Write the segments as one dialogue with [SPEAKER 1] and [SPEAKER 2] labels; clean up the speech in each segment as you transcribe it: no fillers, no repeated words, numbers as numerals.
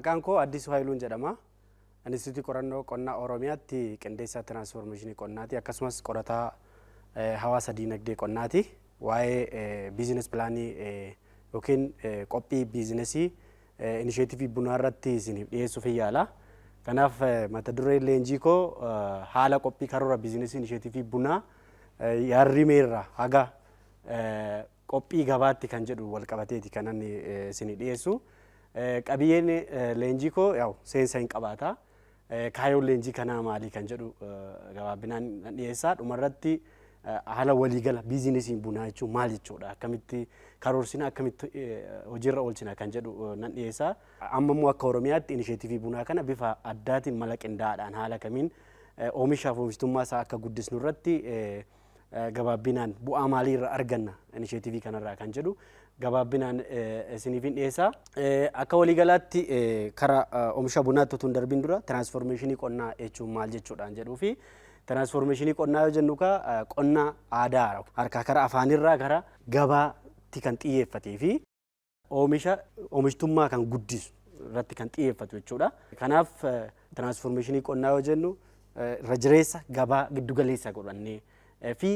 [SPEAKER 1] Maqaan koo Addisuu Hayiluun jedhama. Instituutii Qorannoo Qonnaa Oromiyaatti qindeessaa tiraansfoormeeshinii qonnaati. Akkasumas qorataa hawaasa diinagdee qonnaati. Waa'ee biizines pilaanii yookiin qophii biizinesii inisheetivii bunaa irratti isiniif dhiyeessuuf yaala. Kanaaf mata dureen leenjii koo haala qophii karoora biizinesii inisheetivii bunaa yaarrimeerra haga qophii gabaatti kan jedhu wal qabateeti kan inni isiniif dhiyeessu. Qabiyyeen leenjii koo yaa'u seensa hin qabaata. Kaayyoon leenjii kanaa maali kan jedhu gabaabinaan dhiyeessaa. Dhumarratti haala waliigala biizinesiin bunaa jechuun maal jechuudha? Akkamitti karoorsina, akkamitti hojiirra oolchina kan jedhu nan dhiyeessaa. Amma immoo akka Oromiyaatti inisheetivii bunaa kana bifa addaatiin mala qindaa'aadhaan haala kamiin oomishaaf oomishtummaa isaa akka guddisnu irratti gabaabinaan bu'aa maalii irraa arganna inisheetivii kanarraa kan jedhu gabaabinaan isiniif dhiyeessaa. Akka waliigalaatti karaa oomisha bunaatti utuu hin darbiin dura tiraansfoormeeshinii qonnaa jechuun maal jechuudhaan jedhuu fi tiraansfoormeeshinii qonnaa yoo jennu qonna aadaa harkaa karaa afaanirraa gara gabaatti kan xiyyeeffatee fi oomishtummaa kan guddisu irratti kan xiyyeeffatu jechuudha. Kanaaf tiraansfoormeeshinii qonnaa yoo jennu irra jireessa gabaa giddugaleessa godhannee fi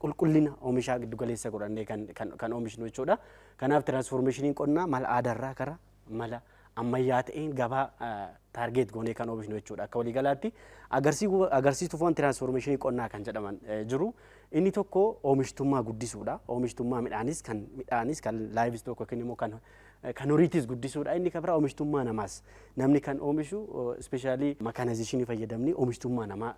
[SPEAKER 1] qulqullina oomishaa giddugaleessa godhannee kan oomishnu jechuudha. Kanaaf tiraansfoormeeshiniin qonnaa mala aadaarraa gara mala ammayyaa ta'een gabaa taargeet goonee kan oomishnu jechuudha. Akka waliigalaatti agarsiistuuwwan tiraansfoormeeshinii qonnaa kan jedhaman jiru. Inni tokko oomishtummaa guddisuudha. Oomishtummaa midhaanis kan laayivistook yookiin immoo kan horiitis guddisuudha. Inni kan biraa oomishtummaa namaas. Namni kan oomishu ispeeshaalii makaanaayizeshinii fayyadamnee oomishtummaa namaa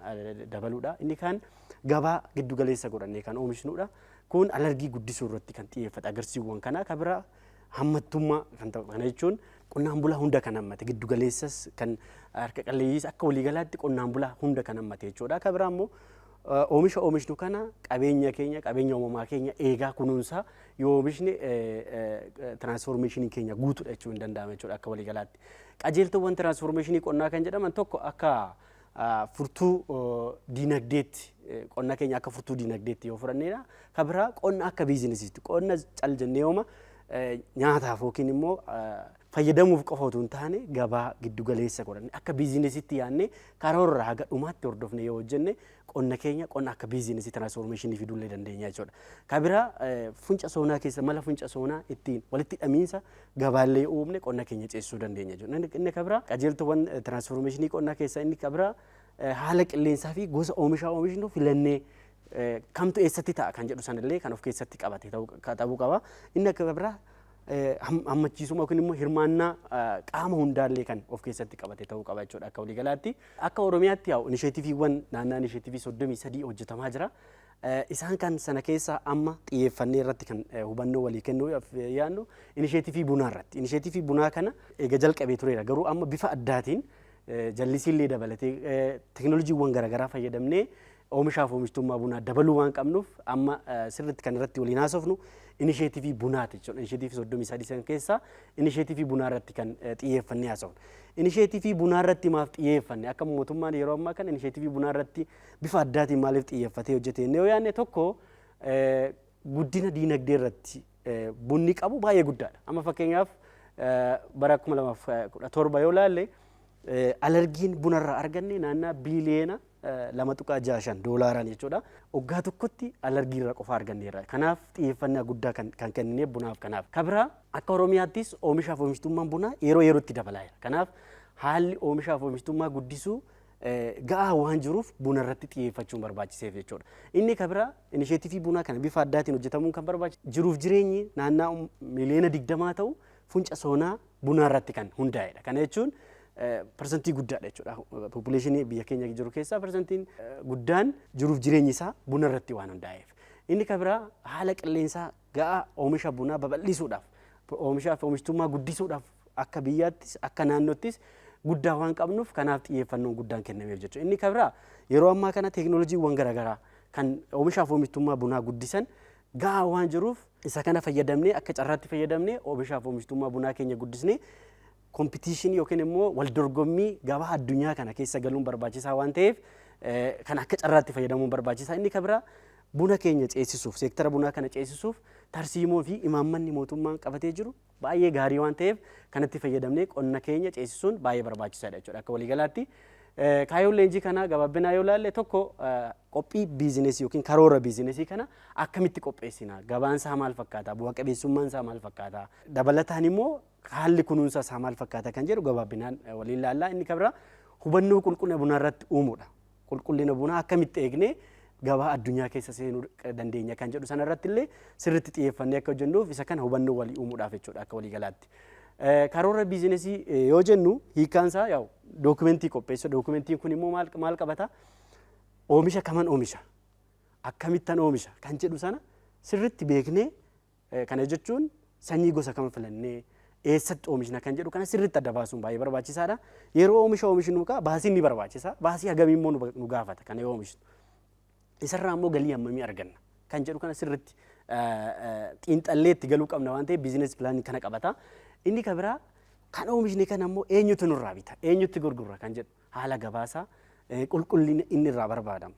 [SPEAKER 1] dabaluudha. Inni kan gabaa giddugaleessa godhannee kan oomishnuudha. Kun alargii guddisuu irratti kan xiyyeeffate agarsiiwwan kanaa. Kan biraa hammattummaa kan ta'u kana jechuun qonnaan bulaa hunda kan hammate giddugaleessas kan harka qalleeyyiis akka waliigalaatti qonnaan bulaa hunda kan hammate jechuudha. Kan biraa immoo oomishnu kana qabeenya uumamaa keenya eegaa kunuunsaa yoo oomishne tiraansfoormeeshinii keenya guutuudha jechuun hin danda'amu jechuudha akka waliigalaatti. Qajeeltowwan tiraansfoormeeshinii qonnaa kan jedhaman tokko akka furtuu diinagdeetti qonna keenya akka furtuu diinagdeetti yoo fudhanneedha. Kan biraa qonna akka biizinesiitti qonna cal jennee yooma nyaataaf yookiin immoo fayyadamuuf qofa otoo hin taane gabaa giddugaleessa godhanne akka biizinesiitti yaadne karoora haga dhumaatti hordofne yoo hojjenne qonna keenya qonna akka biizinesii tiraansfoormeeshinii fiduullee dandeenya jechuudha. Kan biraa funca soonaa keessa mala funca soonaa ittiin walitti hidhamiinsa gabaallee uumne qonna keenya ceessisuu dandeenya jechuudha. Inni kan biraa qajeeltowwan tiraansfoormeeshinii qonnaa keessa inni kan biraa haala qilleensaa fi gosa oomishaa oomishnu filannee kamtu eessatti ta'a kan jedhu sanallee kan of keessatti qabate ta'uu qaba. Inni akka biraa hammachiisuma yookiin immoo hirmaannaa qaama hundaallee kan of keessatti qabate ta'uu qaba jechuudha akka waliigalaatti. Akka Oromiyaatti yaa'u inisheetiviiwwan naannaa inisheetivii 33 hojjetamaa jira. Isaan kan sana keessa amma xiyyeeffannee irratti kan hubannoo walii kennuuf yaadnu inisheetivii bunaa irratti. Inisheetivii bunaa kana eega jalqabee tureera garuu amma bifa addaatiin jallisiillee dabalatee teekinooloojiiwwan garaagaraa fayyadamnee oomishaaf oomishtummaa bunaa dabaluu waan qabnuuf amma sirriitti kan irratti waliin haasofnu inisheetivii bunaati jechuudha. Inisheetivii 33 keessaa inisheetivii bunaa irratti kan xiyyeeffannee haasofnu. Inisheetivii bunaa irratti maaf xiyyeeffanne akka mootummaan yeroo ammaa kana inisheetivii bunaa irratti bifa addaatiin maaliif xiyyeeffatee hojjete yoo yaadne tokko guddina diinagdee irratti bunni qabu baay'ee guddaadha. Amma fakkeenyaaf bara 2017 yoo laalle alargiin bunarraa arganne naannaa biiliyeena $2.65 jechuudha. Waggaa tokkotti alargii irraa qofa arganneerra. Kanaaf xiyyeeffannaa guddaa kan kennineef bunaaf kanaaf. Kan biraa akka Oromiyaattis oomishaaf oomishtummaan bunaa yeroo yerootti dabalaa jira. Kanaaf haalli oomishaaf oomishtummaa guddisuu ga'aa waan jiruuf buna irratti xiyyeeffachuun barbaachiseef jechuudha. Inni kan biraa inisheetivii bunaa kana bifa addaatiin hojjetamuun kan barbaachisu jiruuf jireenyi naannaa miliyoona 20 ta'u funca soonaa bunaa irratti kan hundaa'edha. Kana jechuun persentii guddaadha jechuudha. Populationii biyya keenya jiru keessaa persentiin guddaan jiruuf jireenyi isaa buna irratti waan hundaa'eef. Inni kan biraa haala qilleensaa ga'aa oomisha bunaa babal'isuudhaaf oomishaaf oomishtummaa guddisuudhaaf akka biyyaattis akka naannoottis guddaa waan qabnuuf kanaaf xiyyeeffannoon guddaan kennameef jechuudha. Inni kan biraa yeroo ammaa kana teekinooloojiiwwan garaagaraa kan oomishaaf oomishtummaa bunaa guddisan ga'aa waan jiruuf isa kana fayyadamnee akka carraatti fayyadamnee oomishaaf oomishtummaa bunaa keenya guddisnee kompitiishinii yookiin immoo wal dorgommii gabaa addunyaa kana keessa galuun barbaachisaa waan ta'eef kan akka carraatti fayyadamuun barbaachisaa. Inni kan biraa buna keenya ceesisuuf seektara bunaa kana ceesisuuf tarsiimoo fi imaammanni mootummaan qabatee jiru baay'ee gaarii waan ta'eef kanatti fayyadamnee qonna keenya ceesisuun baay'ee barbaachisaadha jechuudha akka waliigalaatti. Kaayyoon leenjii kana gabaabinaa yoo ilaalle tokko qophii biizinesii yookiin karoora biizinesii kana akkamitti qopheessina gabaan isaa maal fakkaata bu'a qabeessummaan isaa maal fakkaata dabalataan immoo haalli kunuunsa isaa maal fakkaata kan jedhu gabaabinaan waliin ilaallaa. Inni kabira hubannoo qulqullina bunaa irratti uumuudha. Qulqullina bunaa akkamitti eegnee gabaa addunyaa keessa seenuu dandeenya kan jedhu sana irratti illee sirriitti xiyyeeffannee akka hojjennuuf isa kana hubannoo walii uumuudhaaf jechuudha akka waliigalaatti. Karoora biizinesii yoo jennu hiikkaan isaa yaa'u dookumentii qopheessa. Dookumentiin kun immoo maal qabata? Oomisha kaman oomisha akkamittan oomisha kan jedhu sana sirriitti beeknee kana jechuun sanyii gosa kam filannee eessatti oomishna kan jedhu kana sirriitti adda baasuun baay'ee barbaachisaadha. Yeroo oomisha oomishnu baasiin ni barbaachisa. Baasii hagamii immoo nu gaafata kana yoo oomishnu. Isarraa immoo galii hammamii arganna kan jedhu kana sirriitti xiinxallee itti galuu qabna waan ta'eef biizinees pilaanii kana qabata. Inni kabiraa kan oomishne kana immoo eenyutu nurraa bita eenyutti gurgurra kan jedhu haala gabaasaa qulqullina inni irraa barbaadamu.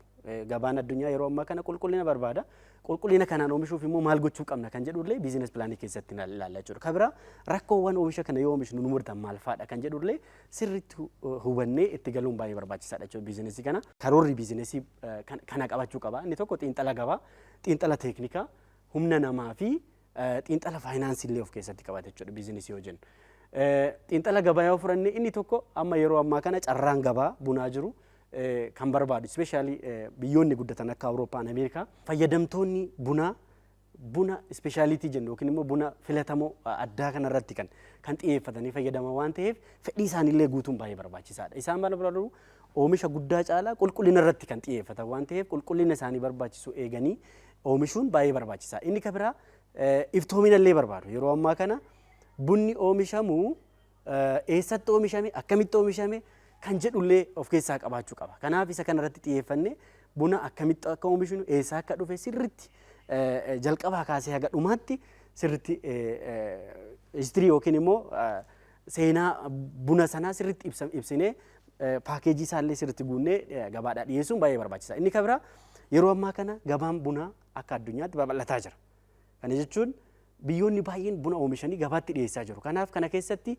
[SPEAKER 1] Gabaan addunyaa yeroo ammaa kana qulqullina barbaada. Qulqullina kanaan oomishuuf immoo maal gochuu qabna kan jedhullee biizinees pilaanii keessatti ilaalla jechuudha. Kabiraa rakkoowwan oomisha kana yoo oomishnu nu mudatan maal fa'aadha kan jedhullee sirriitti hubannee itti galuun baay'ee barbaachisaadha jechuudha biizineesii kana. Karoorri biizineesii kana qabachuu qaba. Inni tokko xiinxala gabaa, xiinxala teeknikaa, humna namaa fi xiinxala faayinaansii illee of keessatti qabata jechuudha biizineesii yoo jennu. Xiinxala gabaa yoo fudhanne inni tokko amma yeroo ammaa kana carraan gabaa bunaa jiru kan barbaadu ispeeshaalii biyyoonni guddatan akka Awurooppaan Ameerikaa fayyadamtoonni buna ispeeshaaliitii jennu yookiin immoo buna filatamoo addaa kanarratti kan xiyyeeffatanii fayyadaman waan ta'eef fedhii isaaniillee guutuun baay'ee barbaachisaadha. Isaan barbaadu oomisha guddaa caalaa qulqullina irratti kan xiyyeeffatan waan ta'eef qulqullina isaanii barbaachisu eeganii oomishuun baay'ee barbaachisaadha. Inni kabiraa iftoomina illee barbaadu. Yeroo ammaa kana bunni oomishamu eessatti oomishame akkamitti oomishame kan jedhullee of keessaa qabaachuu qaba. Kanaaf isa kanarratti xiyyeeffannee buna akkamitti akka oomishnu eessaa akka dhufe sirriitti jalqabaa kaasee haga dhumaatti sirriitti histirii yookiin immoo seenaa buna sanaa sirriitti ibsinee paakeejii isaallee sirriitti guunnee gabaadhaa dhiyeessuun baay'ee barbaachisaadha. Inni kabiraa yeroo ammaa kana gabaan bunaa akka addunyaatti babal'ataa jira. Kana jechuun biyyoonni baay'een buna oomishanii gabaatti dhiyeessaa jiru. Kanaaf kana keessatti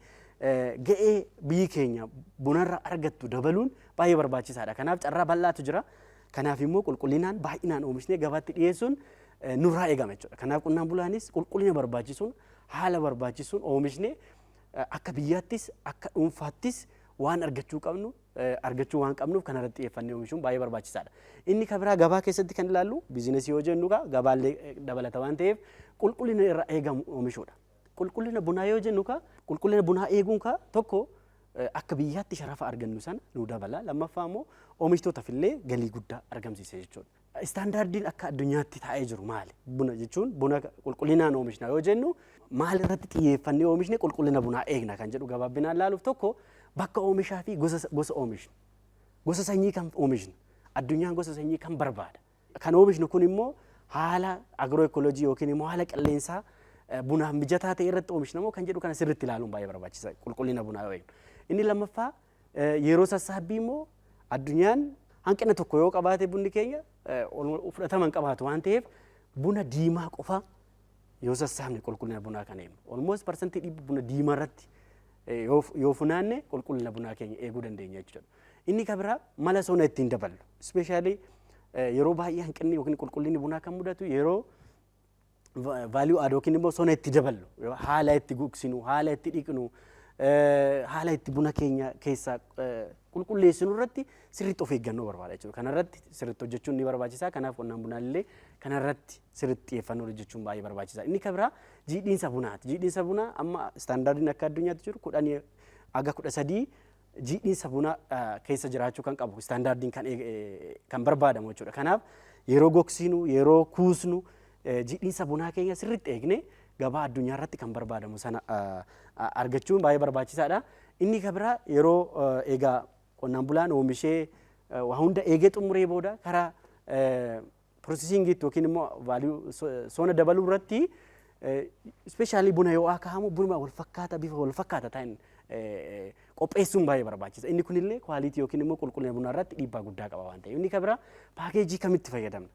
[SPEAKER 1] ga'ee biyyi keenya bunarraa argattu dabaluun baay'ee barbaachisaadha. Kanaaf carraa bal'aatu jira. Kanaaf immoo qulqullinaan baay'inaan oomishnee gabaatti dhiyeessuun nurraa eegama jechuudha. Kanaaf qonnaan bulaanis qulqullina barbaachisuun haala barbaachisuun oomishnee akka biyyaattis akka dhuunfaattis waan argachuu qabnu argachuu waan qabnuuf kanarratti xiyyeeffannee oomishuun baay'ee barbaachisaadha. Inni kabiraa gabaa keessatti kan ilaallu biizinesii yoo jennu gabaallee dabalata waan ta'eef qulqullina irraa eegamu oomishuudha. Qulqullina bunaa yoo jennu qulqullina bunaa eeguun tokko akka biyyaatti sharafa argannu sana nu dabala. Lammaffaa immoo oomishtootaaf illee galii guddaa argamsiisa jechuudha. Istaandaardiin akka addunyaatti taa'ee jiru maali? Buna jechuun buna qulqullinaan oomishna yoo jennu maal irratti xiyyeeffannee oomishne qulqullina bunaa eegna kan jedhu gabaabinaan ilaaluuf tokko bakka oomishaa fi gosa oomishna. Gosa sanyii kan oomishna. Addunyaan gosa sanyii kan barbaada. Kan oomishnu kun immoo haala agirooekooloojii yookiin immoo haala qilleensaa bunaaf mijataa ta'e irratti oomishna moo kan jedhu kana sirriitti ilaaluun baay'ee barbaachisaadha qulqullina bunaa yoo eegnu. Inni lammaffaa yeroo sassaabbii immoo addunyaan hanqina tokko yoo qabaate bunni keenya fudhatama hin qabaatu waan ta'eef buna diimaa qofa yoo sassaabne qulqullina bunaa kana eegnu. Almost parsantii 100 buna diimaa irratti yoo funaanne qulqullina bunaa keenya eeguu dandeenya jechuudha. Inni kabiraa mala sona ittiin daballu. Ispeeshaalii yeroo baay'ee hanqinni yookiin qulqullinni bunaa kan mudatu yeroo value add yookiin immoo sona itti daballu. Haala itti gugsinu, haala itti dhiqnu, haala itti buna keenya keessaa qulqulleessinu irratti sirriitti of eeggannoo barbaada jechuudha. Kanarratti sirriitti hojjechuun ni barbaachisa. Kanaaf qonnaan bulaallee kanarratti sirriitti xiyyeeffannoo hojjechuun baay'ee barbaachisaadha. Inni kabiraa jiidhiinsa bunaati. Jiidhiinsa bunaa amma istaandaardiin akka addunyaatti jiru 10 haga 13 jiidhiinsa bunaa keessa jiraachuu kan qabu istaandaardiin kan barbaadamu jechuudha. Kanaaf yeroo gogsinu, yeroo kuusnu jiidhiinsa bunaa keenya sirriitti eegne gabaa addunyaa irratti kan barbaadamu sana argachuun baay'ee barbaachisaadha. Inni kabiraa yeroo egaa qonnaan bulaan oomishee waa hunda eegee xumuree booda karaa piroosesiingiitti yookiin immoo vaaluu sona dabaluu irratti ispeeshaalii buna yoo akaa'amu buna wal fakkaata bifa wal fakkaata ta'een qopheessuun baay'ee barbaachisa. Inni kunillee kwaalitii yookiin immoo qulqullina bunaa irratti dhiibbaa guddaa qaba waan ta'eef. Inni kabiraa paakeejii kamitti fayyadamna?